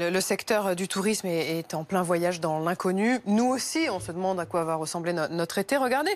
Le secteur du tourisme est en plein voyage dans l'inconnu. Nous aussi, on se demande à quoi va ressembler notre été. Regardez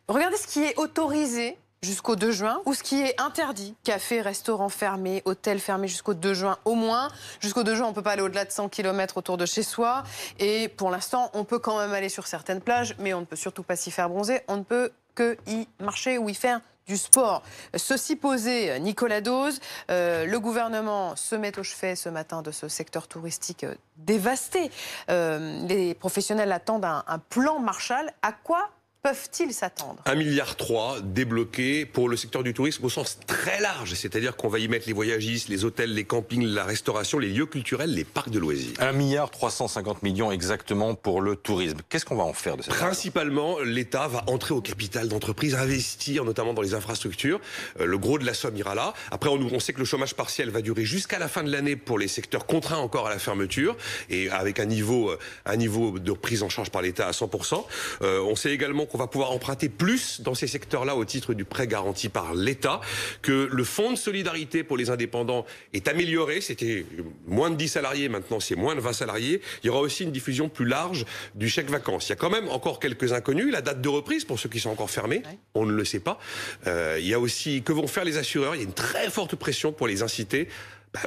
ce qui est autorisé jusqu'au 2 juin ou ce qui est interdit. Café, restaurants fermés, hôtels fermés jusqu'au 2 juin au moins. Jusqu'au 2 juin, on ne peut pas aller au-delà de 100 km autour de chez soi. Et pour l'instant, on peut quand même aller sur certaines plages, mais on ne peut surtout pas s'y faire bronzer. On ne peut que y marcher ou y faire du sport. Ceci posé, Nicolas Dose, le gouvernement se met au chevet ce matin de ce secteur touristique dévasté. Les professionnels attendent un plan Marshall. À quoi peuvent-ils s'attendre? 1,3 milliard débloqué pour le secteur du tourisme au sens très large. C'est-à-dire qu'on va y mettre les voyagistes, les hôtels, les campings, la restauration, les lieux culturels, les parcs de loisirs. 1,350 milliard exactement pour le tourisme. Qu'est-ce qu'on va en faire de ça? Principalement, l'État va entrer au capital d'entreprises, investir notamment dans les infrastructures. Le gros de la somme ira là. Après, on sait que le chômage partiel va durer jusqu'à la fin de l'année pour les secteurs contraints encore à la fermeture et avec un niveau de prise en charge par l'État à 100%. On sait également qu'on va pouvoir emprunter plus dans ces secteurs-là au titre du prêt garanti par l'État, que le fonds de solidarité pour les indépendants est amélioré. C'était moins de 10 salariés, maintenant c'est moins de 20 salariés. Il y aura aussi une diffusion plus large du chèque vacances. Il y a quand même encore quelques inconnus. La date de reprise, pour ceux qui sont encore fermés, on ne le sait pas. Il y a aussi, que vont faire les assureurs? Il y a une très forte pression pour les inciter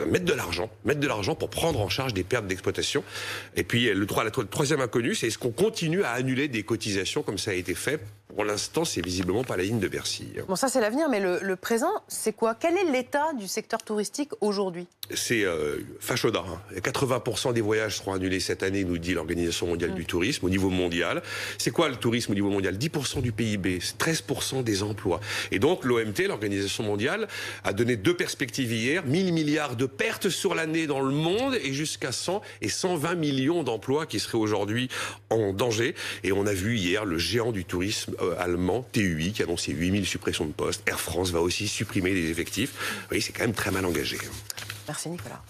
mettre de l'argent pour prendre en charge des pertes d'exploitation. Et puis le troisième inconnu, c'est est-ce qu'on continue à annuler des cotisations comme ça a été fait? Pour l'instant, c'est visiblement pas la ligne de Bercy. Bon, ça c'est l'avenir, mais le présent, c'est quoi? Quel est l'état du secteur touristique aujourd'hui? C'est Fachoda. 80% des voyages seront annulés cette année, nous dit l'Organisation mondiale du tourisme, au niveau mondial. C'est quoi le tourisme au niveau mondial? 10% du PIB, 13% des emplois. Et donc l'OMT, l'Organisation mondiale, a donné deux perspectives hier. 1000 milliards de pertes sur l'année dans le monde et jusqu'à 100 et 120 millions d'emplois qui seraient aujourd'hui en danger. Et on a vu hier le géant du tourisme allemand, TUI, qui a annoncé 8000 suppressions de postes. Air France va aussi supprimer des effectifs. Vous voyez, c'est quand même très mal engagé. Merci Nicolas.